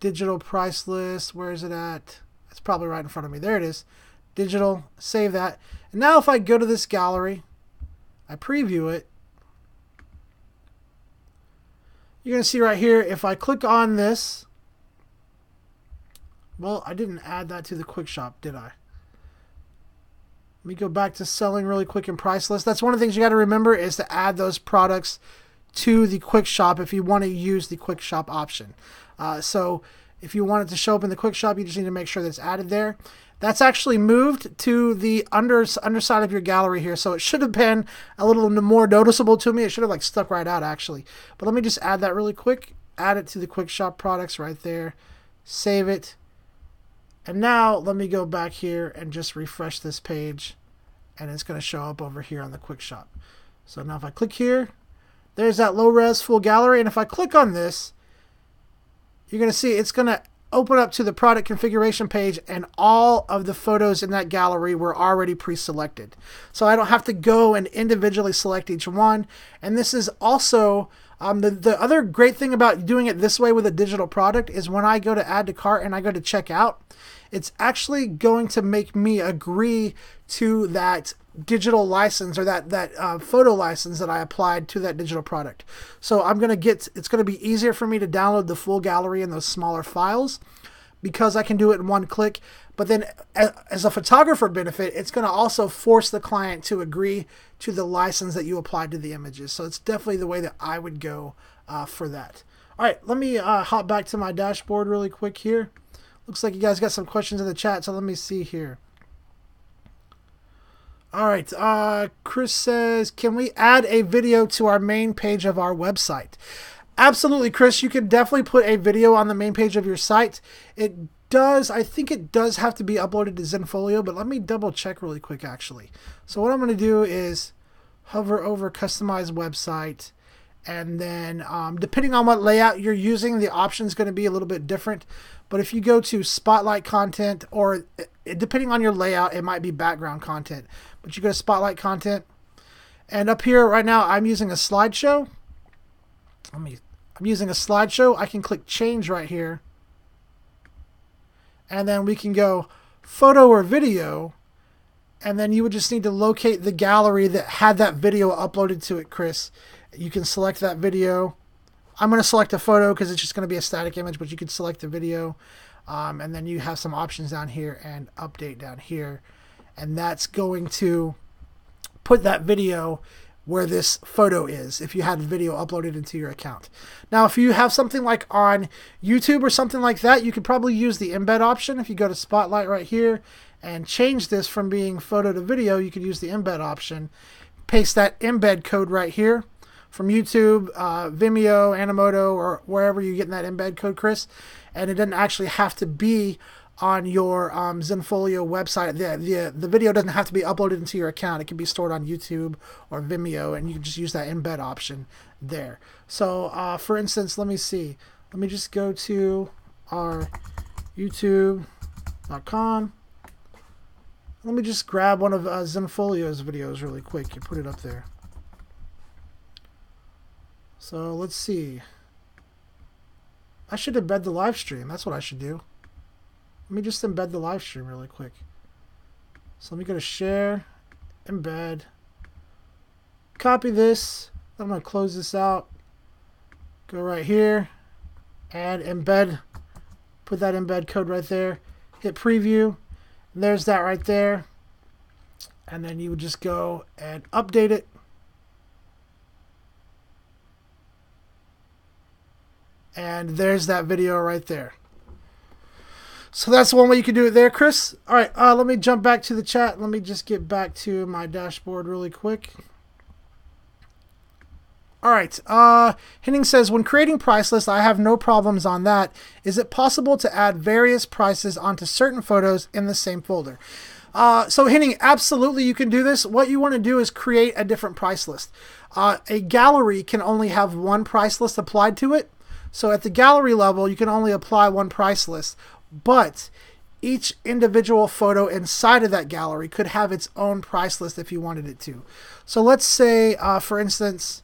digital price list. Where is it at? It's probably right in front of me. There it is. Digital, save that. And now if I go to this gallery, I preview it, you're going to see right here, if I click on this, well, I didn't add that to the quick shop, did I? Let me go back to selling really quick in price list. That's one of the things you got to remember is to add those products to the quick shop if you want to use the quick shop option. So if you want it to show up in the quick shop, you just need to make sure that it's added there. That's actually moved to the underside of your gallery here. So it should have been a little more noticeable to me. It should have like stuck right out actually. But let me just add that really quick. Add it to the quick shop products right there. Save it. And now let me go back here and just refresh this page. And it's going to show up over here on the quick shop. So now if I click here, there's that low res full gallery. And if I click on this, you're going to see it's going to open up to the product configuration page, and all of the photos in that gallery were already pre-selected. So I don't have to go and individually select each one. And this is also the other great thing about doing it this way with a digital product is when I go to add to cart and I go to check out, it's actually going to make me agree to that digital license or that photo license that I applied to that digital product. So it's going to be easier for me to download the full gallery in those smaller files because I can do it in one click. But then as a photographer benefit, it's going to also force the client to agree to the license that you applied to the images. So it's definitely the way that I would go for that. All right, let me hop back to my dashboard really quick here. Looks like you guys got some questions in the chat, so let me see here. All right, Chris says, can we add a video to our main page of our website? Absolutely, Chris. You can definitely put a video on the main page of your site. I think it does have to be uploaded to Zenfolio, but let me double check really quick, actually. So what I'm going to do is hover over Customize Website, and then depending on what layout you're using, the option is going to be a little bit different. But if you go to Spotlight Content, or depending on your layout, it might be background content. But you go to Spotlight Content, and up here right now, I'm using a slideshow. I'm using a slideshow. I can click Change right here, and then we can go Photo or Video, and then you would just need to locate the gallery that had that video uploaded to it, Chris. You can select that video. I'm going to select a photo because it's just going to be a static image, but you could select the video. And then you have some options down here and update down here. And that's going to put that video where this photo is if you had video uploaded into your account. Now, if you have something like on YouTube or something like that, you could probably use the embed option. If you go to Spotlight right here and change this from being photo to video, you could use the embed option. Paste that embed code right here from YouTube, Vimeo, Animoto, or wherever you're getting that embed code, Chris. And it doesn't actually have to be on your Zenfolio website. The video doesn't have to be uploaded into your account. It can be stored on YouTube or Vimeo, and you can just use that embed option there. So for instance, let me see. Let me just go to our youtube.com. Let me just grab one of Zenfolio's videos really quick and put it up there. So let's see. I should embed the live stream. That's what I should do. Let me just embed the live stream really quick. So let me go to share, embed, copy this. I'm going to close this out. Go right here, add embed. Put that embed code right there. Hit preview. And there's that right there. And then you would just go and update it. And there's that video right there. So that's one way you can do it there, Chris. All right, let me jump back to the chat. Let me just get back to my dashboard really quick. All right, Henning says, when creating price lists, I have no problems on that. Is it possible to add various prices onto certain photos in the same folder? So Henning, absolutely you can do this. What you want to do is create a different price list. A gallery can only have one price list applied to it. So at the gallery level, you can only apply one price list. But each individual photo inside of that gallery could have its own price list if you wanted it to. So let's say, for instance,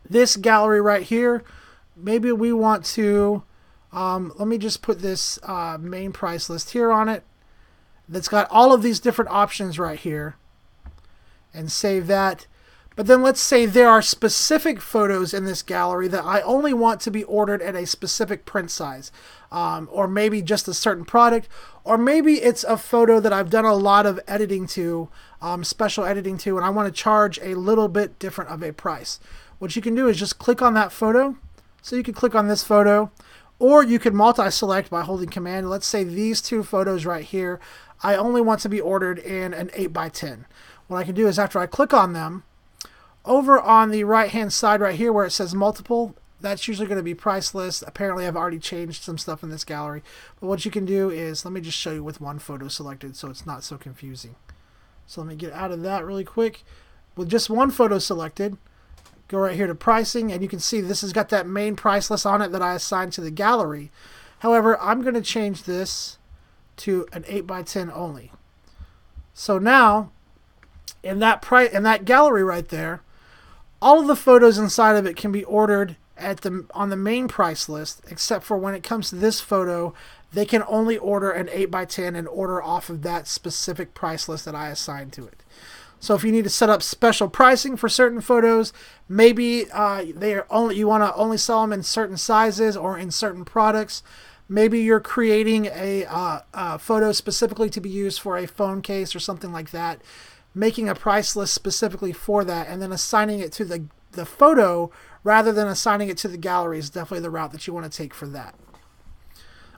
this gallery right here, maybe we want to, let me just put this main price list here on it. That's got all of these different options right here. And save that. But then let's say there are specific photos in this gallery that I only want to be ordered at a specific print size. Or maybe just a certain product. Or maybe it's a photo that I've done a lot of editing to, special editing to, and I want to charge a little bit different of a price. What you can do is just click on that photo. So you can click on this photo. Or you can multi-select by holding Command. Let's say these two photos right here, I only want to be ordered in an 8x10. What I can do is after I click on them, over on the right-hand side right here where it says multiple, that's usually going to be price list. Apparently, I've already changed some stuff in this gallery. But what you can do is, let me just show you with one photo selected so it's not so confusing. So let me get out of that really quick. With just one photo selected, go right here to pricing, and you can see this has got that main price list on it that I assigned to the gallery. However, I'm going to change this to an 8x10 only. So now, in that gallery right there, all of the photos inside of it can be ordered on the main price list, except for when it comes to this photo, they can only order an 8x10 and order off of that specific price list that I assigned to it. So if you need to set up special pricing for certain photos, maybe you want to only sell them in certain sizes or in certain products. Maybe you're creating a photo specifically to be used for a phone case or something like that. Making a price list specifically for that and then assigning it to the photo rather than assigning it to the gallery is definitely the route that you want to take for that.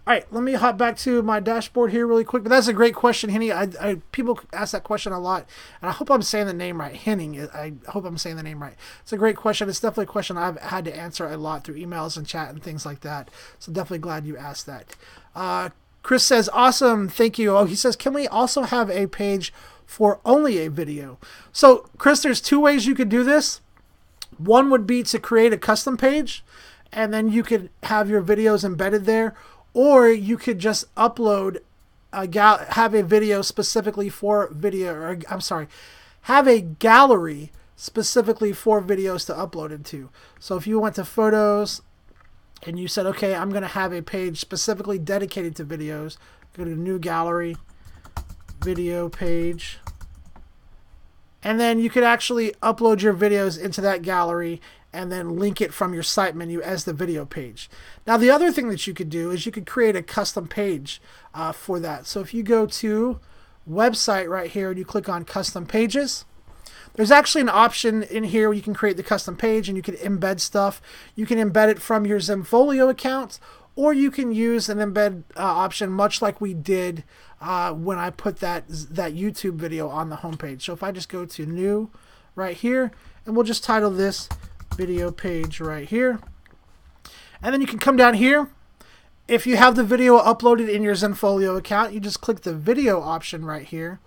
All right, let me hop back to my dashboard here really quick. But that's a great question, Henning. People ask that question a lot, and I hope I'm saying the name right. Henning, I hope I'm saying the name right. It's a great question. It's definitely a question I've had to answer a lot through emails and chat and things like that. So definitely glad you asked that. Chris says, awesome, thank you. Oh, he says, can we also have a page for only a video? So, Chris, there's two ways you could do this. One would be to create a custom page, and then you could have your videos embedded there. Or you could just upload have a video specifically for video, or I'm sorry, have a gallery specifically for videos to upload into. So if you went to photos and you said, okay, I'm going to have a page specifically dedicated to videos, go to new gallery, video page, and then you could actually upload your videos into that gallery and then link it from your site menu as the video page. Now, the other thing that you could do is you could create a custom page for that. So if you go to website right here and you click on custom pages, there's actually an option in here where you can create the custom page and you can embed stuff. You can embed it from your Zenfolio account, or you can use an embed option much like we did when I put that YouTube video on the homepage. So if I just go to new right here, and we'll just title this video page right here. And then you can come down here If you have the video uploaded in your Zenfolio account, you just click the video option right here.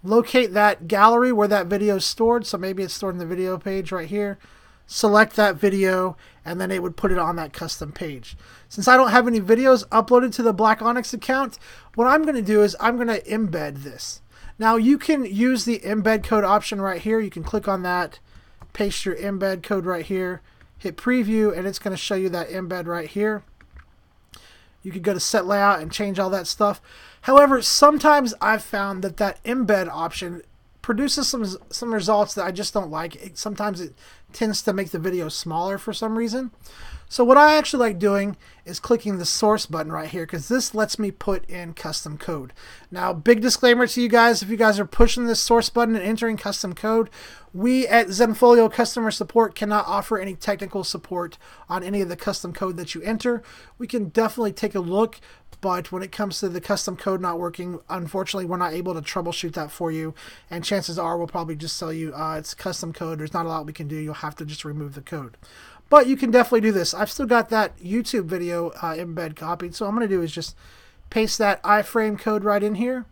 Locate that gallery where that video is stored. So maybe it's stored in the video page right here. Select that video, and then it would put it on that custom page. Since I don't have any videos uploaded to the Black Onyx account, what I'm going to do is I'm going to embed this. Now you can use the embed code option right here. You can click on that, paste your embed code right here, hit preview, and it's going to show you that embed right here. You could go to set layout and change all that stuff. However, sometimes I've found that that embed option produces some results that I just don't like. Sometimes it tends to make the video smaller for some reason. So what I actually like doing is clicking the source button right here, because this lets me put in custom code. Now, big disclaimer to you guys, if you guys are pushing this source button and entering custom code, we at Zenfolio Customer Support cannot offer any technical support on any of the custom code that you enter. We can definitely take a look, but when it comes to the custom code not working, unfortunately, we're not able to troubleshoot that for you. And chances are we'll probably just tell you it's custom code. There's not a lot we can do. You'll have to just remove the code. But you can definitely do this. I've still got that YouTube video embed copied. So what I'm going to do is just paste that iframe code right in here.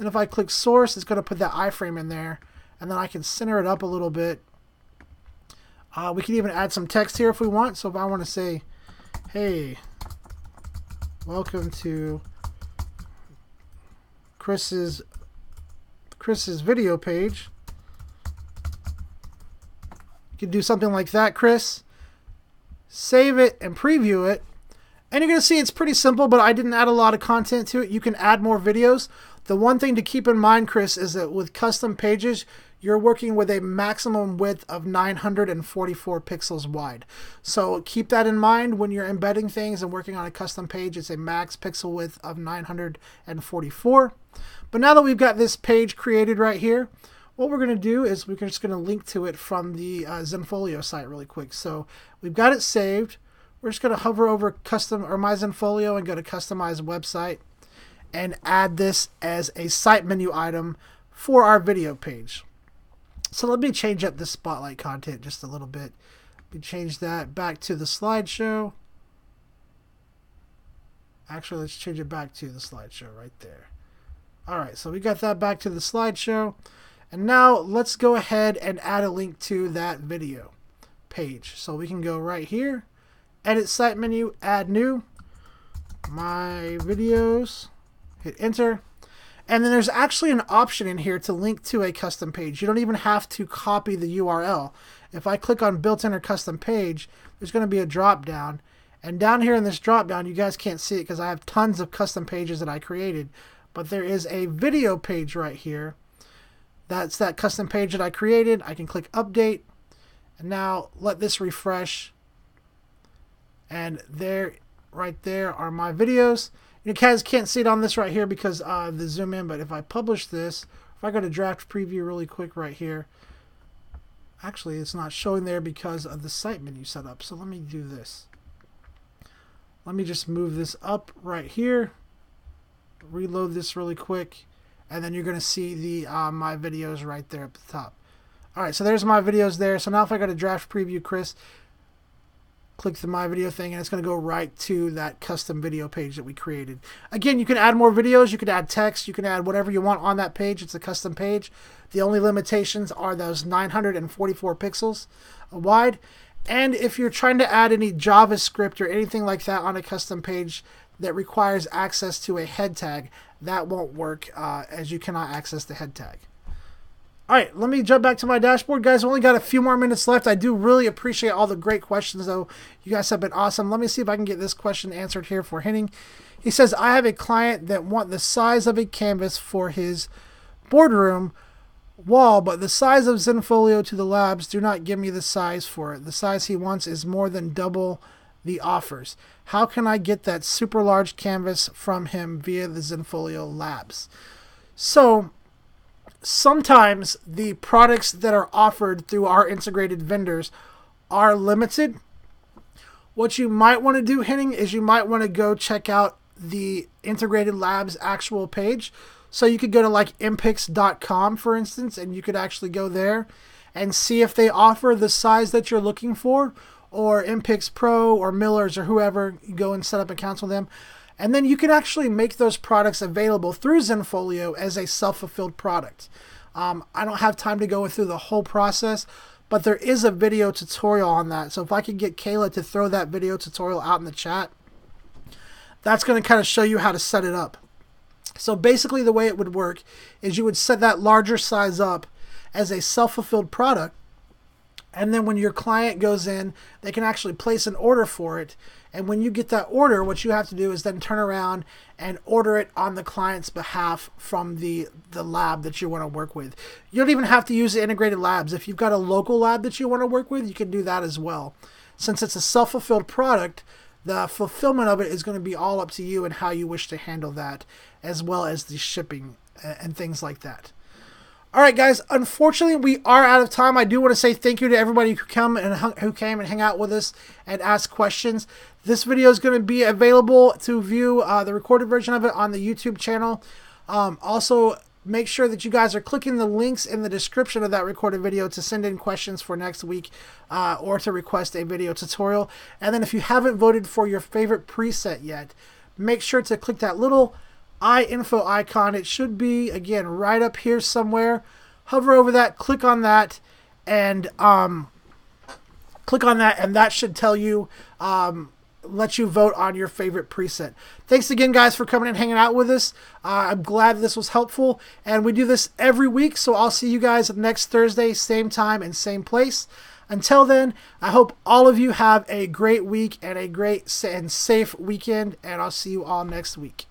And if I click source, it's going to put that iframe in there. And then I can center it up a little bit. We can even add some text here if we want. So if I want to say, hey, welcome to Chris's video page. You can do something like that, Chris. Save it and preview it. And you're going to see it's pretty simple, but I didn't add a lot of content to it. You can add more videos. The one thing to keep in mind, Chris, is that with custom pages, you're working with a maximum width of 944 pixels wide. So keep that in mind when you're embedding things and working on a custom page. It's a max pixel width of 944. But now that we've got this page created right here, what we're going to do is we're just going to link to it from the Zenfolio site really quick. So we've got it saved. We're just going to hover over custom or My Zenfolio and go to Customize Website and add this as a site menu item for our video page. So let me change up the spotlight content just a little bit. Let me change that back to the slideshow. Actually, let's change it back to the slideshow right there. All right, so we got that back to the slideshow. And now let's go ahead and add a link to that video page. So we can go right here, edit site menu, add new, my videos, hit enter. And then there's actually an option in here to link to a custom page. You don't even have to copy the URL. If I click on built-in or custom page, there's going to be a drop down. And down here in this drop down, you guys can't see it because I have tons of custom pages that I created. But there is a video page right here. That's that custom page that I created. I can click update. And now let this refresh. And there, right there are my videos. You guys can't see it on this right here because the zoom in, but if I publish this, if I go to draft preview really quick right here, actually it's not showing there because of the site menu setup. So let me do this. Let me just move this up right here, reload this really quick, and then you're going to see the my videos right there at the top. All right, so there's my videos there. So now if I go to draft preview, Chris, click the my video thing, and it's going to go right to that custom video page that we created. Again, you can add more videos, you can add text, you can add whatever you want on that page. It's a custom page. The only limitations are those 944 pixels wide. And if you're trying to add any JavaScript or anything like that on a custom page that requires access to a head tag, that won't work as you cannot access the head tag. All right, let me jump back to my dashboard. Guys, I've only got a few more minutes left. I do really appreciate all the great questions, though. You guys have been awesome. Let me see if I can get this question answered here for Henning. He says, I have a client that wants the size of a canvas for his boardroom wall, but the size of Zenfolio to the labs do not give me the size for it. The size he wants is more than double the offers. How can I get that super large canvas from him via the Zenfolio labs? So sometimes the products that are offered through our integrated vendors are limited. What you might want to do, Henning, is you might want to go check out the integrated labs actual page. So you could go to like impix.com, for instance, and you could actually go there and see if they offer the size that you're looking for, or MPix Pro or Miller's or whoever. You go and set up accounts with them. And then you can actually make those products available through Zenfolio as a self-fulfilled product. I don't have time to go through the whole process, but there is a video tutorial on that. So if I could get Kayla to throw that video tutorial out in the chat, that's going to kind of show you how to set it up. So basically the way it would work is you would set that larger size up as a self-fulfilled product. And then when your client goes in, they can actually place an order for it. And when you get that order, what you have to do is then turn around and order it on the client's behalf from the lab that you want to work with. You don't even have to use the integrated labs. If you've got a local lab that you want to work with, you can do that as well. Since it's a self-fulfilled product, the fulfillment of it is going to be all up to you and how you wish to handle that, as well as the shipping and things like that. All right, guys, unfortunately, we are out of time. I do want to say thank you to everybody who came and hang out with us and ask questions. This video is going to be available to view the recorded version of it on the YouTube channel. Also, make sure that you guys are clicking the links in the description of that recorded video to send in questions for next week or to request a video tutorial. And then if you haven't voted for your favorite preset yet, make sure to click that little info icon. It should be, again, right up here somewhere. Hover over that, click on that, and that should tell you, let you vote on your favorite preset. Thanks again, guys, for coming and hanging out with us. I'm glad this was helpful, and we do this every week, so I'll see you guys next Thursday, same time and same place. Until then, I hope all of you have a great week and a great and safe weekend, and I'll see you all next week.